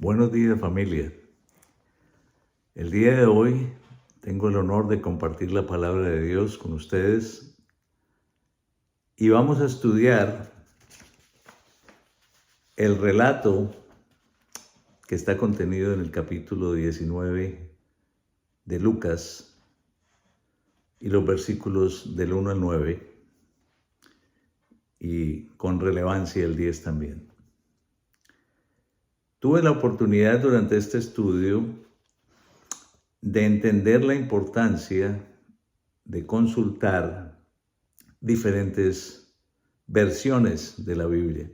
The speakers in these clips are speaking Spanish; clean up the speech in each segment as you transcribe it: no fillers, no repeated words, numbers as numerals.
Buenos días, familia. El día de hoy tengo el honor de compartir la palabra de Dios con ustedes y vamos a estudiar el relato que está contenido en el capítulo 19 de Lucas y los versículos del 1 al 9 y con relevancia el 10 también. Tuve la oportunidad durante este estudio de entender la importancia de consultar diferentes versiones de la Biblia.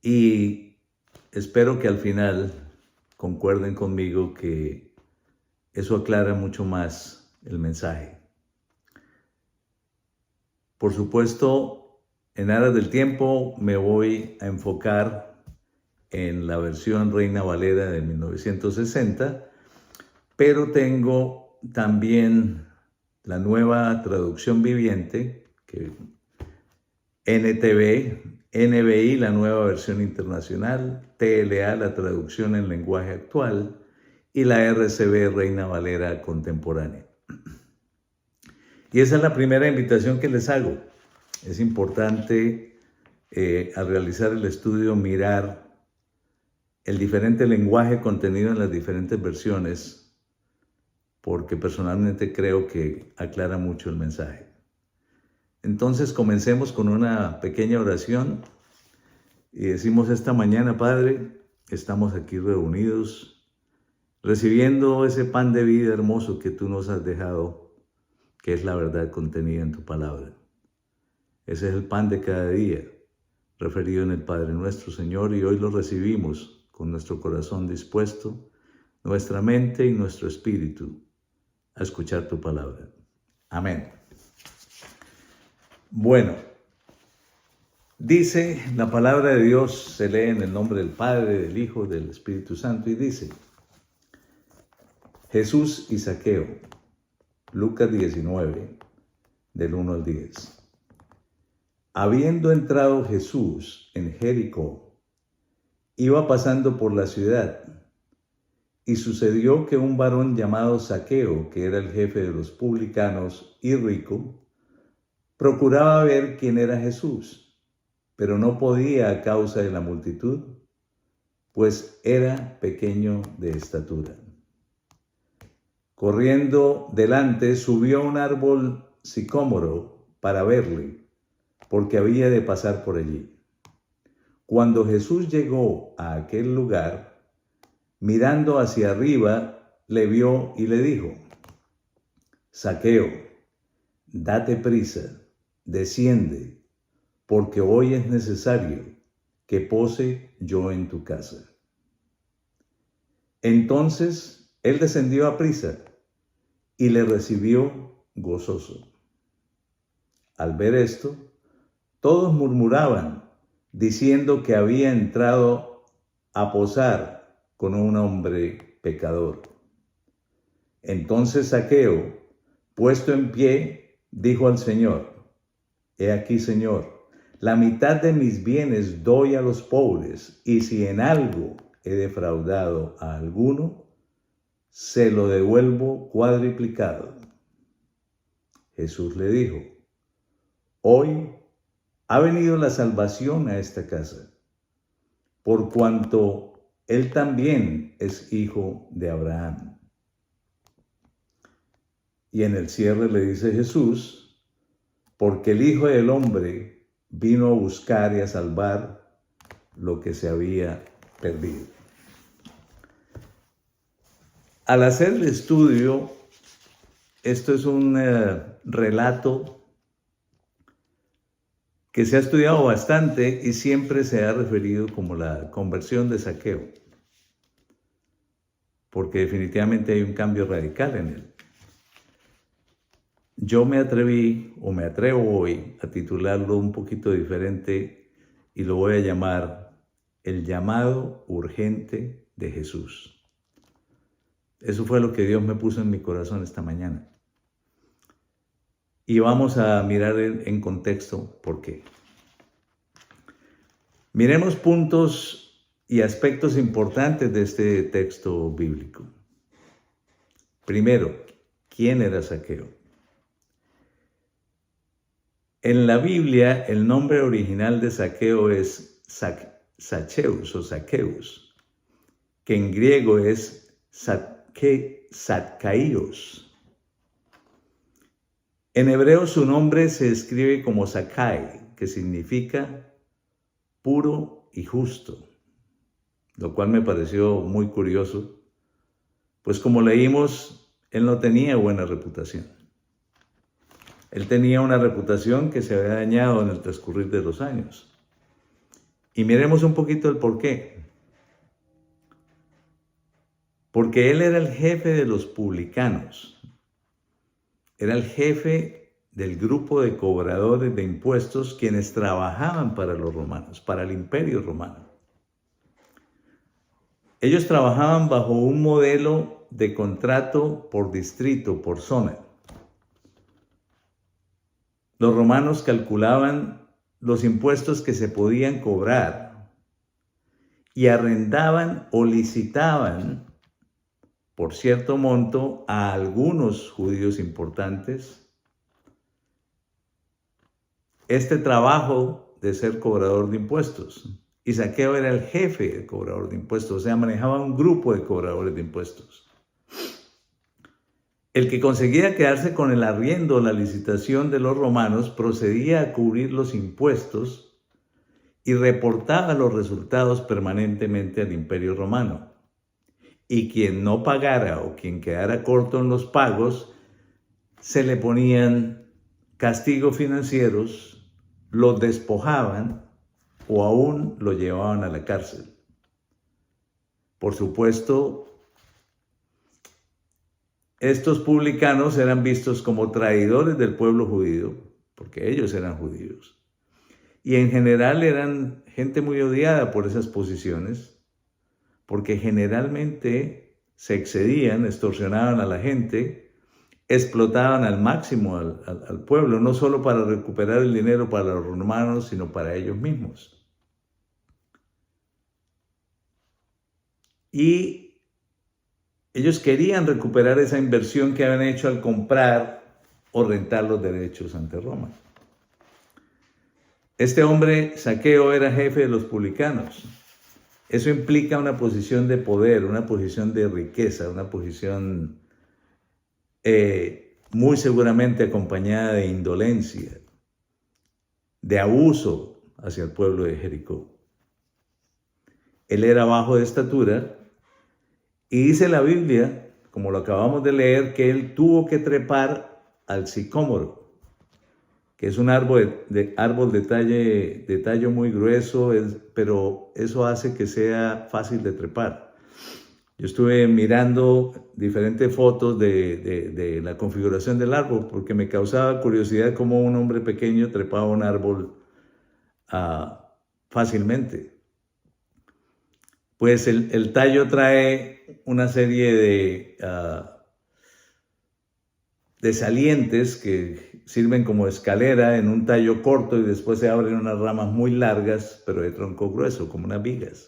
Y espero que al final concuerden conmigo que eso aclara mucho más el mensaje. Por supuesto, en aras del tiempo me voy a enfocar en la versión Reina Valera de 1960, pero tengo también la nueva traducción viviente, que NTV, NBI, la nueva versión internacional, TLA, la traducción en lenguaje actual, y la RCV, Reina Valera contemporánea. Y esa es la primera invitación que les hago. Es importante al realizar el estudio mirar el diferente lenguaje contenido en las diferentes versiones, porque personalmente creo que aclara mucho el mensaje. Entonces comencemos con una pequeña oración y decimos: esta mañana, Padre, estamos aquí reunidos, recibiendo ese pan de vida hermoso que tú nos has dejado, que es la verdad contenida en tu palabra. Ese es el pan de cada día, referido en el Padre nuestro, Señor, y hoy lo recibimos con nuestro corazón dispuesto, nuestra mente y nuestro espíritu a escuchar tu palabra. Amén. Bueno, dice la palabra de Dios, se lee en el nombre del Padre, del Hijo, del Espíritu Santo, y dice: Jesús y Zaqueo, Lucas 19, del 1 al 10. Habiendo entrado Jesús en Jericó, iba pasando por la ciudad, y sucedió que un varón llamado Zaqueo, que era el jefe de los publicanos y rico, procuraba ver quién era Jesús, pero no podía a causa de la multitud, pues era pequeño de estatura. Corriendo delante, subió a un árbol sicómoro para verle, porque había de pasar por allí. Cuando Jesús llegó a aquel lugar, mirando hacia arriba, le vio y le dijo: Zaqueo, date prisa, desciende, porque hoy es necesario que pose yo en tu casa. Entonces él descendió aprisa y le recibió gozoso. Al ver esto, todos murmuraban, diciendo que había entrado a posar con un hombre pecador. Entonces Zaqueo, puesto en pie, dijo al Señor: He aquí, Señor, la mitad de mis bienes doy a los pobres, y si en algo he defraudado a alguno, se lo devuelvo cuadriplicado. Jesús le dijo: Hoy ha venido la salvación a esta casa, por cuanto él también es hijo de Abraham. Y en el cierre le dice Jesús: porque el Hijo del Hombre vino a buscar y a salvar lo que se había perdido. Al hacer el estudio, esto es un relato que se ha estudiado bastante y siempre se ha referido como la conversión de Zaqueo, porque definitivamente hay un cambio radical en él. Yo me atrevo hoy a titularlo un poquito diferente y lo voy a llamar El llamado urgente de Jesús. Eso fue lo que Dios me puso en mi corazón esta mañana. Y vamos a mirar en contexto por qué. Miremos puntos y aspectos importantes de este texto bíblico. Primero, ¿quién era Zaqueo? En la Biblia, el nombre original de Zaqueo es Zacheus o Zaqueus, que en griego es Zaccaíos. En hebreo su nombre se escribe como Zakai, que significa puro y justo, lo cual me pareció muy curioso, pues como leímos, él no tenía buena reputación. Él tenía una reputación que se había dañado en el transcurrir de los años. Y miremos un poquito el por qué. Porque él era el jefe de los publicanos. Era el jefe del grupo de cobradores de impuestos quienes trabajaban para los romanos, para el Imperio Romano. Ellos trabajaban bajo un modelo de contrato por distrito, por zona. Los romanos calculaban los impuestos que se podían cobrar y arrendaban o licitaban por cierto monto a algunos judíos importantes este trabajo de ser cobrador de impuestos. Y Zaqueo era el jefe de cobrador de impuestos, o sea, manejaba un grupo de cobradores de impuestos. El que conseguía quedarse con el arriendo o la licitación de los romanos procedía a cubrir los impuestos y reportaba los resultados permanentemente al Imperio Romano. Y quien no pagara o quien quedara corto en los pagos, se le ponían castigos financieros, lo despojaban o aún lo llevaban a la cárcel. Por supuesto, estos publicanos eran vistos como traidores del pueblo judío, porque ellos eran judíos. Y en general eran gente muy odiada por esas posiciones, porque generalmente se excedían, extorsionaban a la gente, explotaban al máximo al pueblo, no solo para recuperar el dinero para los romanos, sino para ellos mismos. Y ellos querían recuperar esa inversión que habían hecho al comprar o rentar los derechos ante Roma. Este hombre, Zaqueo, era jefe de los publicanos. Eso implica una posición de poder, una posición de riqueza, una posición muy seguramente acompañada de indolencia, de abuso hacia el pueblo de Jericó. Él era bajo de estatura y dice la Biblia, como lo acabamos de leer, que él tuvo que trepar al sicómoro, que es un árbol de tallo muy grueso, pero eso hace que sea fácil de trepar. Yo estuve mirando diferentes fotos de la configuración del árbol porque me causaba curiosidad cómo un hombre pequeño trepaba un árbol fácilmente. Pues el tallo trae una serie de salientes que sirven como escalera en un tallo corto y después se abren unas ramas muy largas, pero de tronco grueso, como unas vigas.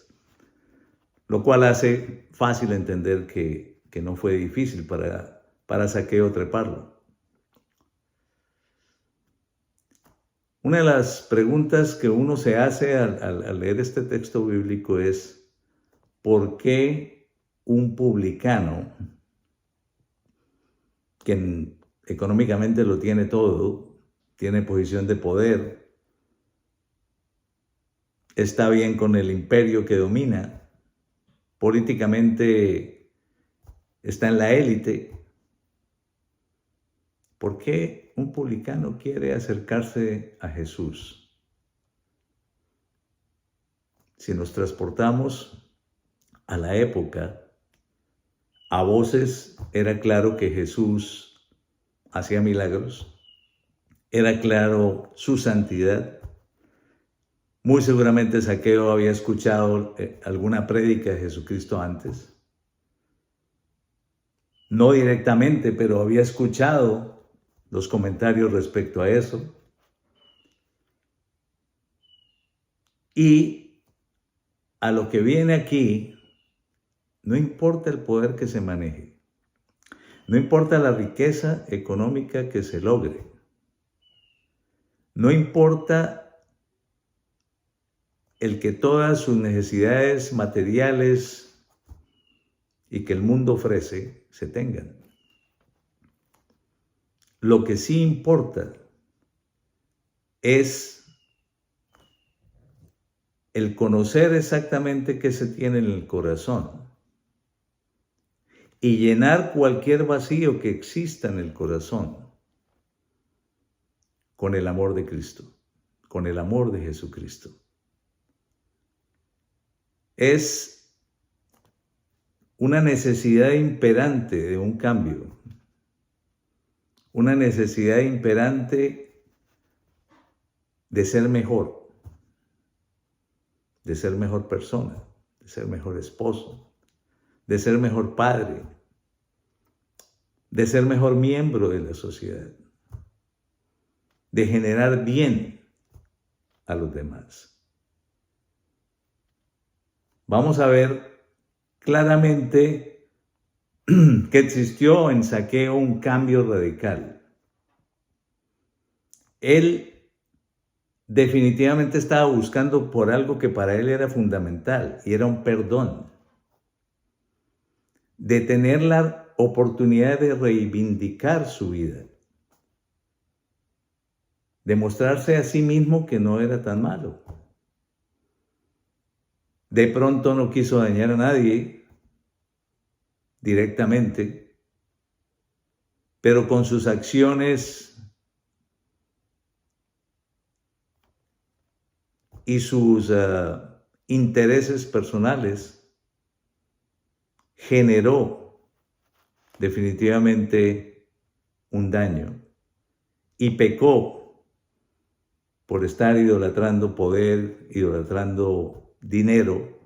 Lo cual hace fácil entender que no fue difícil para Zaqueo treparlo. Una de las preguntas que uno se hace al leer este texto bíblico es: ¿por qué un publicano, quien económicamente lo tiene todo, tiene posición de poder, está bien con el imperio que domina, políticamente está en la élite, por qué un publicano quiere acercarse a Jesús? Si nos transportamos a la época, a voces era claro que Jesús hacía milagros, era claro su santidad. Muy seguramente Zaqueo había escuchado alguna prédica de Jesucristo antes. No directamente, pero había escuchado los comentarios respecto a eso. Y a lo que viene aquí, no importa el poder que se maneje, no importa la riqueza económica que se logre, no importa el que todas sus necesidades materiales y que el mundo ofrece se tengan. Lo que sí importa es el conocer exactamente qué se tiene en el corazón y llenar cualquier vacío que exista en el corazón con el amor de Cristo, con el amor de Jesucristo. Es una necesidad imperante de un cambio, una necesidad imperante de ser mejor persona, de ser mejor esposo, de ser mejor padre, de ser mejor miembro de la sociedad, de generar bien a los demás. Vamos a ver claramente que existió en Zaqueo un cambio radical. Él definitivamente estaba buscando por algo que para él era fundamental, y era un perdón, de tener la oportunidad de reivindicar su vida, de mostrarse a sí mismo que no era tan malo. De pronto no quiso dañar a nadie directamente, pero con sus acciones y sus intereses personales generó definitivamente un daño y pecó por estar idolatrando poder, idolatrando dinero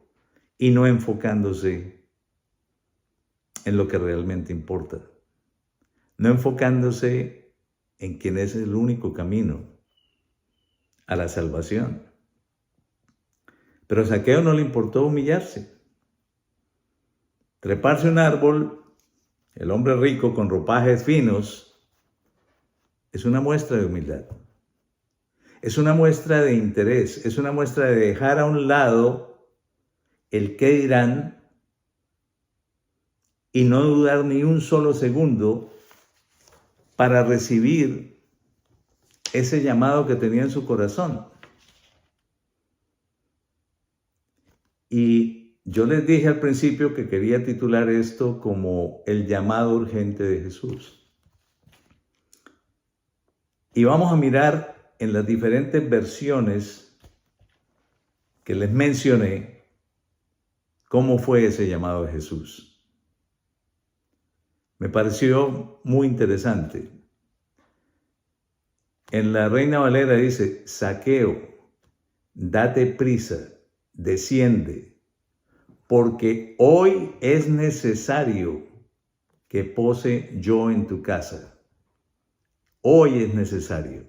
y no enfocándose en lo que realmente importa, no enfocándose en quien es el único camino a la salvación. Pero a Zaqueo no le importó humillarse, treparse a un árbol. El hombre rico con ropajes finos es una muestra de humildad. Es una muestra de interés, es una muestra de dejar a un lado el qué dirán y no dudar ni un solo segundo para recibir ese llamado que tenía en su corazón. Y yo les dije al principio que quería titular esto como el llamado urgente de Jesús. Y vamos a mirar en las diferentes versiones que les mencioné cómo fue ese llamado de Jesús. Me pareció muy interesante. En la Reina Valera dice: Zaqueo, date prisa, desciende, porque hoy es necesario que pose yo en tu casa. Hoy es necesario.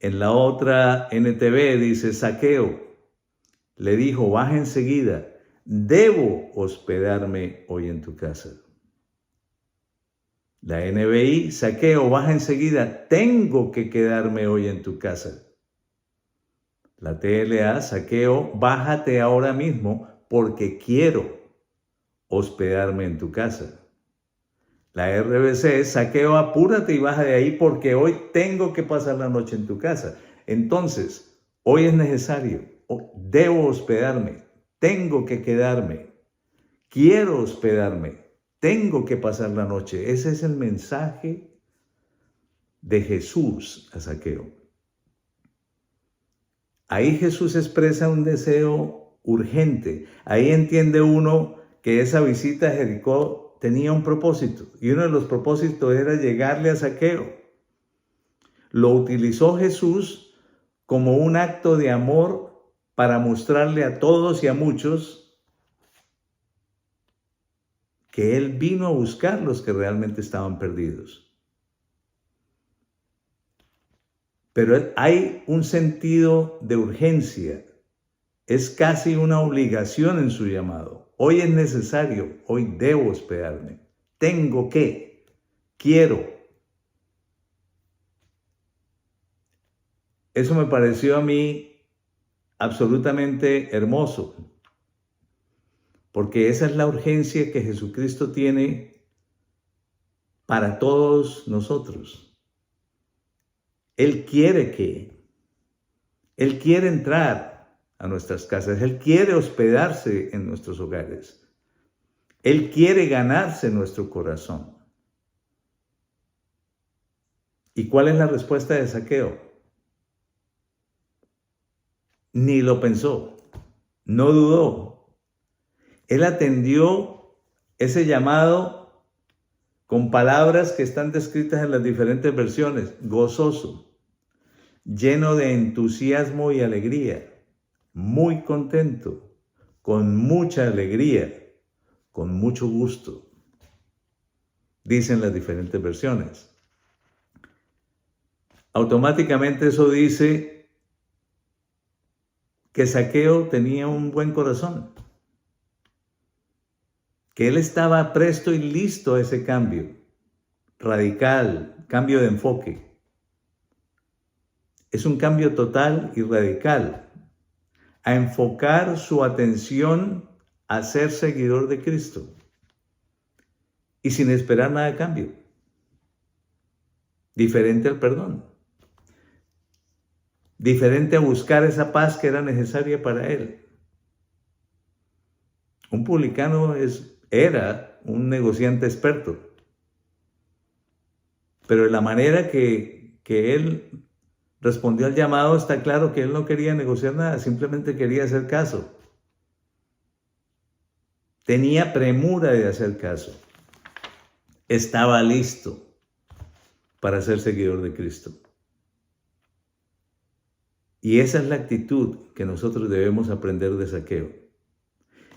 En la otra NTV dice: Zaqueo le dijo, baja enseguida, debo hospedarme hoy en tu casa. La NBI: Zaqueo, baja enseguida, tengo que quedarme hoy en tu casa. La TLA: Zaqueo, bájate ahora mismo porque quiero hospedarme en tu casa. La RBC: Zaqueo, apúrate y baja de ahí porque hoy tengo que pasar la noche en tu casa. Entonces, hoy es necesario, debo hospedarme, tengo que quedarme, quiero hospedarme, tengo que pasar la noche. Ese es el mensaje de Jesús a Zaqueo. Ahí Jesús expresa un deseo urgente. Ahí entiende uno que esa visita a Jericó tenía un propósito, y uno de los propósitos era llegarle a Zaqueo. Lo utilizó Jesús como un acto de amor para mostrarle a todos y a muchos que Él vino a buscar los que realmente estaban perdidos. Pero hay un sentido de urgencia Es casi una obligación en su llamado. Hoy es necesario, hoy debo hospedarme. Tengo que, quiero. Eso me pareció a mí absolutamente hermoso, porque esa es la urgencia que Jesucristo tiene para todos nosotros. Él quiere entrar a nuestras casas, Él quiere hospedarse en nuestros hogares, Él quiere ganarse nuestro corazón. ¿Y cuál es la respuesta de Zaqueo? Ni lo pensó, no dudó. Él atendió ese llamado con palabras que están descritas en las diferentes versiones: gozoso, lleno de entusiasmo y alegría, muy contento, con mucha alegría, con mucho gusto, dicen las diferentes versiones. Automáticamente eso dice que Zaqueo tenía un buen corazón, que él estaba presto y listo a ese cambio radical, cambio de enfoque. Es un cambio total y radical, a enfocar su atención a ser seguidor de Cristo y sin esperar nada a cambio, diferente al perdón, diferente a buscar esa paz que era necesaria para él. Un publicano era un negociante experto, pero de la manera que él respondió al llamado está claro que él no quería negociar nada, simplemente quería hacer caso. Tenía premura de hacer caso. Estaba listo para ser seguidor de Cristo. Y esa es la actitud que nosotros debemos aprender de Zaqueo.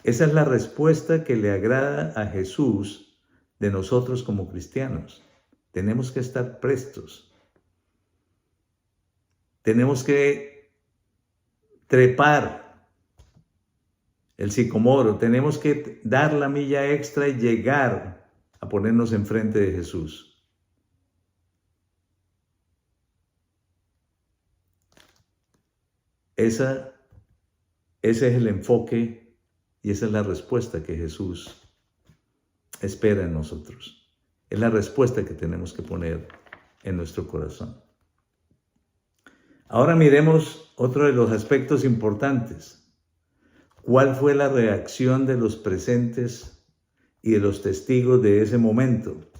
Esa es la respuesta que le agrada a Jesús de nosotros como cristianos. Tenemos que estar prestos. Tenemos que trepar el sicomoro. Tenemos que dar la milla extra y llegar a ponernos enfrente de Jesús. Ese es el enfoque y esa es la respuesta que Jesús espera en nosotros. Es la respuesta que tenemos que poner en nuestro corazón. Ahora miremos otro de los aspectos importantes. ¿Cuál fue la reacción de los presentes y de los testigos de ese momento?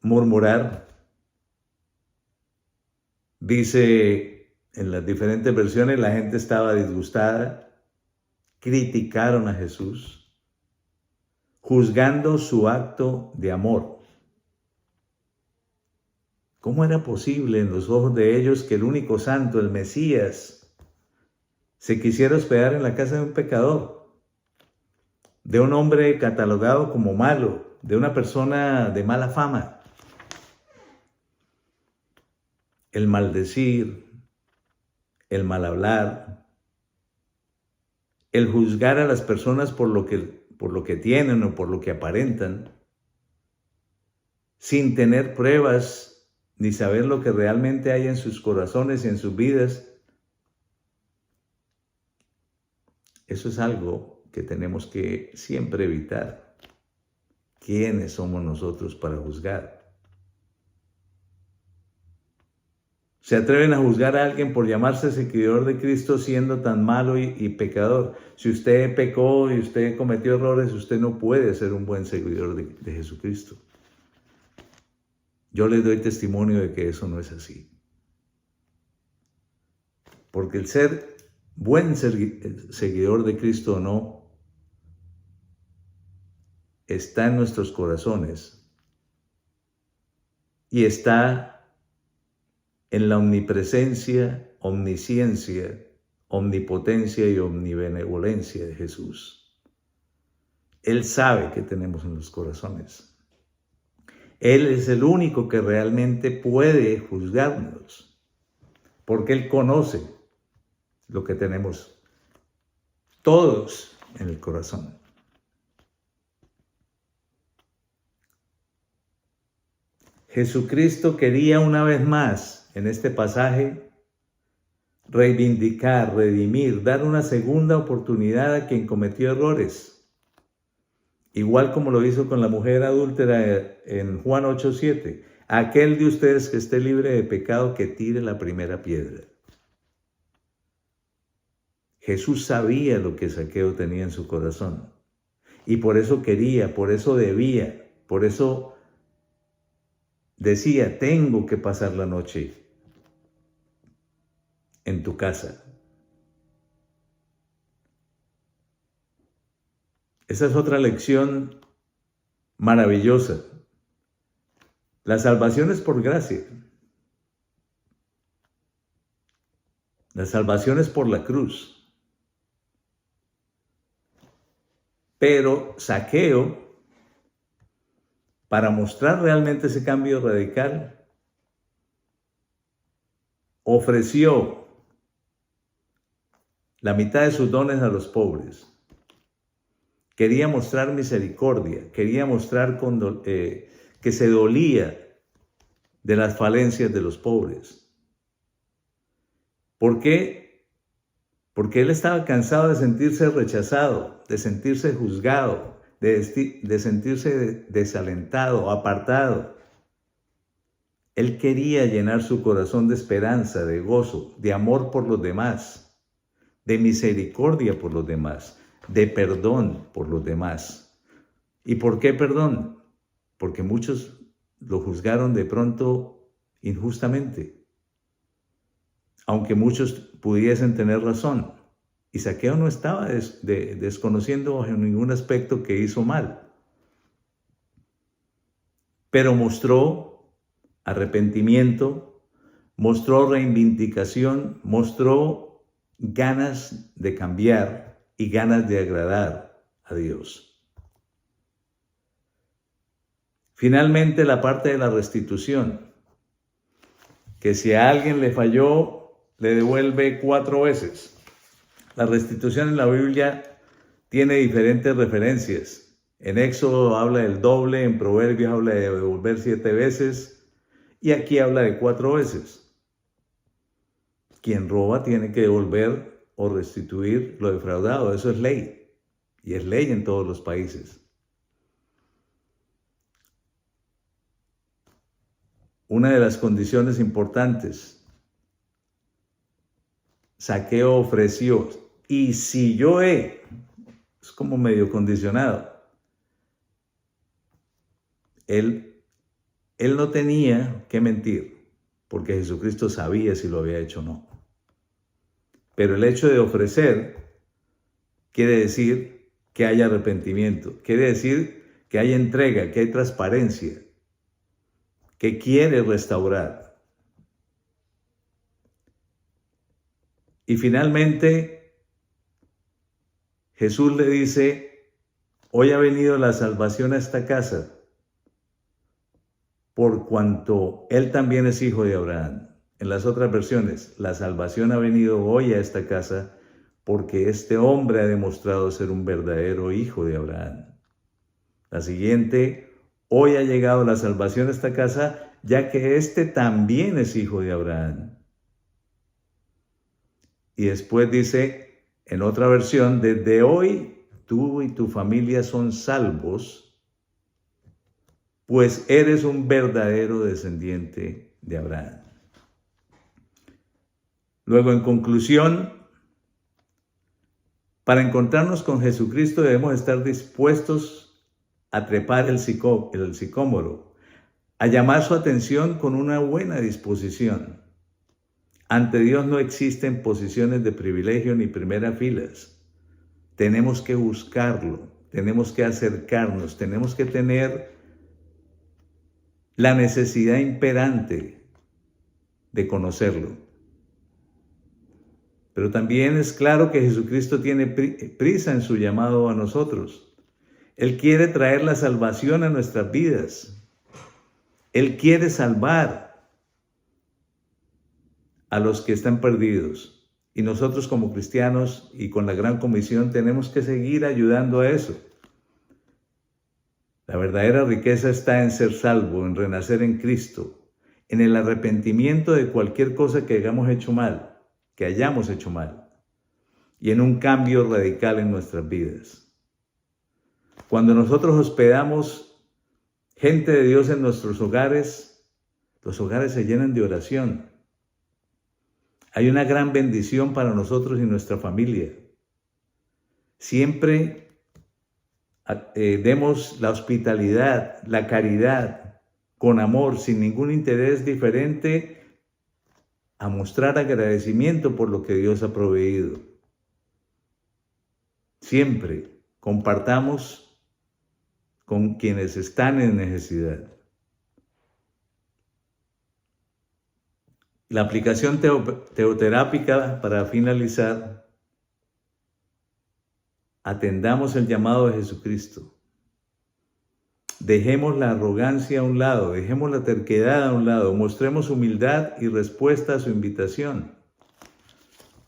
Murmurar. Dice en las diferentes versiones, la gente estaba disgustada, criticaron a Jesús, juzgando su acto de amor. ¿Cómo era posible en los ojos de ellos que el único santo, el Mesías, se quisiera hospedar en la casa de un pecador, de un hombre catalogado como malo, de una persona de mala fama? El maldecir, el mal hablar, el juzgar a las personas por lo que tienen o por lo que aparentan, sin tener pruebas ni saber lo que realmente hay en sus corazones y en sus vidas. Eso es algo que tenemos que siempre evitar. ¿Quiénes somos nosotros para juzgar? ¿Se atreven a juzgar a alguien por llamarse seguidor de Cristo siendo tan malo y pecador? Si usted pecó y usted cometió errores, usted no puede ser un buen seguidor de Jesucristo. Yo les doy testimonio de que eso no es así. Porque el ser buen seguidor de Cristo o no está en nuestros corazones y está en la omnipresencia, omnisciencia, omnipotencia y omnibenevolencia de Jesús. Él sabe qué tenemos en los corazones. Él es el único que realmente puede juzgarnos, porque Él conoce lo que tenemos todos en el corazón. Jesucristo quería una vez más en este pasaje reivindicar, redimir, dar una segunda oportunidad a quien cometió errores. Igual como lo hizo con la mujer adúltera en Juan 8:7. Aquel de ustedes que esté libre de pecado, que tire la primera piedra. Jesús sabía lo que Zaqueo tenía en su corazón. Y por eso quería, por eso debía, por eso decía, tengo que pasar la noche en tu casa. Esa es otra lección maravillosa. La salvación es por gracia. La salvación es por la cruz. Pero Zaqueo, para mostrar realmente ese cambio radical, ofreció la mitad de sus dones a los pobres. Quería mostrar misericordia, quería mostrar que se dolía de las falencias de los pobres. ¿Por qué? Porque él estaba cansado de sentirse rechazado, de sentirse juzgado, de sentirse desalentado, apartado. Él quería llenar su corazón de esperanza, de gozo, de amor por los demás, de misericordia por los demás, de perdón por los demás. ¿Y por qué perdón? Porque muchos lo juzgaron de pronto injustamente, aunque muchos pudiesen tener razón. Y Zaqueo no estaba desconociendo en ningún aspecto que hizo mal, pero mostró arrepentimiento, mostró reivindicación, mostró ganas de cambiar y ganas de agradar a Dios. Finalmente, la parte de la restitución, que si a alguien le falló, le devuelve 4 veces. La restitución en la Biblia tiene diferentes referencias. En Éxodo habla del doble, en Proverbios habla de devolver 7 veces y aquí habla de 4 veces. Quien roba tiene que devolver o restituir lo defraudado. Eso es ley y es ley en todos los países. Una de las condiciones importantes, Zaqueo ofreció, y si yo es como medio condicionado. Él no tenía que mentir, porque Jesucristo sabía si lo había hecho o no. Pero el hecho de ofrecer quiere decir que hay arrepentimiento, quiere decir que hay entrega, que hay transparencia, que quiere restaurar. Y finalmente, Jesús le dice, hoy ha venido la salvación a esta casa, por cuanto él también es hijo de Abraham. En las otras versiones, la salvación ha venido hoy a esta casa, porque este hombre ha demostrado ser un verdadero hijo de Abraham. La siguiente, hoy ha llegado la salvación a esta casa, ya que este también es hijo de Abraham. Y después dice, en otra versión, desde hoy tú y tu familia son salvos, pues eres un verdadero descendiente de Abraham. Luego, en conclusión, para encontrarnos con Jesucristo debemos estar dispuestos a trepar el sicómoro, a llamar su atención con una buena disposición. Ante Dios no existen posiciones de privilegio ni primeras filas. Tenemos que buscarlo, tenemos que acercarnos, tenemos que tener la necesidad imperante de conocerlo. Pero también es claro que Jesucristo tiene prisa en su llamado a nosotros. Él quiere traer la salvación a nuestras vidas. Él quiere salvar a los que están perdidos. Y nosotros como cristianos y con la Gran Comisión tenemos que seguir ayudando a eso. La verdadera riqueza está en ser salvo, en renacer en Cristo, en el arrepentimiento de cualquier cosa que hayamos hecho mal, y en un cambio radical en nuestras vidas. Cuando nosotros hospedamos gente de Dios en nuestros hogares, los hogares se llenan de oración. Hay una gran bendición para nosotros y nuestra familia. Siempre demos la hospitalidad, la caridad, con amor, sin ningún interés diferente, a mostrar agradecimiento por lo que Dios ha proveído. Siempre compartamos con quienes están en necesidad. La aplicación teoterápica, para finalizar, atendamos el llamado de Jesucristo. Dejemos la arrogancia a un lado, dejemos la terquedad a un lado, mostremos humildad y respuesta a su invitación.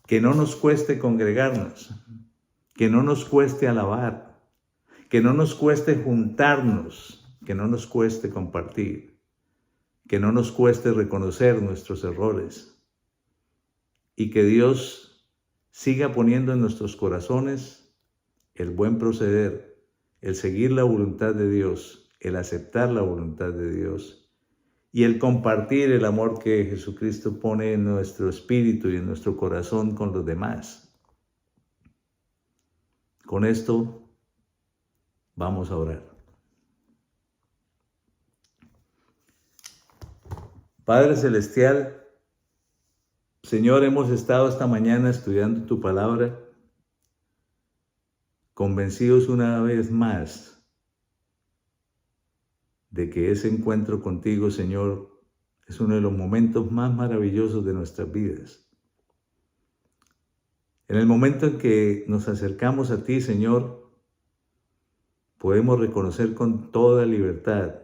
Que no nos cueste congregarnos, que no nos cueste alabar, que no nos cueste juntarnos, que no nos cueste compartir, que no nos cueste reconocer nuestros errores y que Dios siga poniendo en nuestros corazones el buen proceder, el seguir la voluntad de Dios, el aceptar la voluntad de Dios y el compartir el amor que Jesucristo pone en nuestro espíritu y en nuestro corazón con los demás. Con esto vamos a orar. Padre Celestial, Señor, hemos estado esta mañana estudiando tu palabra, convencidos una vez más de que ese encuentro contigo, Señor, es uno de los momentos más maravillosos de nuestras vidas. En el momento en que nos acercamos a ti, Señor, podemos reconocer con toda libertad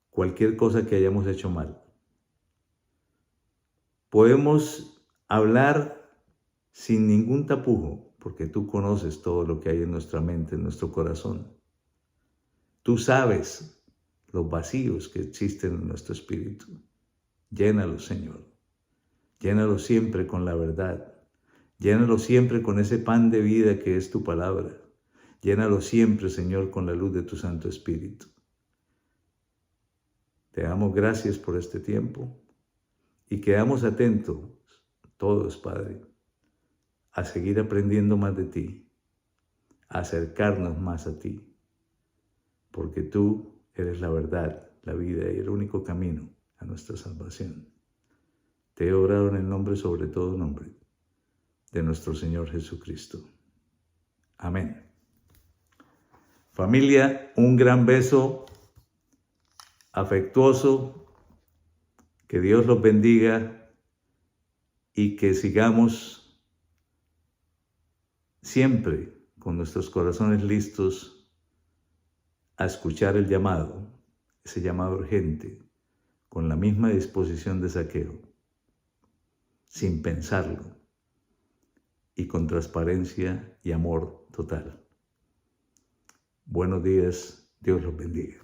cualquier cosa que hayamos hecho mal. Podemos hablar sin ningún tapujo, porque tú conoces todo lo que hay en nuestra mente, en nuestro corazón. Tú sabes los vacíos que existen en nuestro espíritu. Llénalos, Señor. Llénalos siempre con la verdad. Llénalos siempre con ese pan de vida que es tu palabra. Llénalos siempre, Señor, con la luz de tu Santo Espíritu. Te damos gracias por este tiempo y quedamos atentos todos, Padre, a seguir aprendiendo más de ti, a acercarnos más a ti, porque tú eres la verdad, la vida y el único camino a nuestra salvación. Te he orado en el nombre sobre todo nombre de nuestro Señor Jesucristo. Amén. Familia, un gran beso afectuoso, que Dios los bendiga y que sigamos siempre con nuestros corazones listos a escuchar el llamado, ese llamado urgente, con la misma disposición de Zaqueo, sin pensarlo y con transparencia y amor total. Buenos días, Dios los bendiga.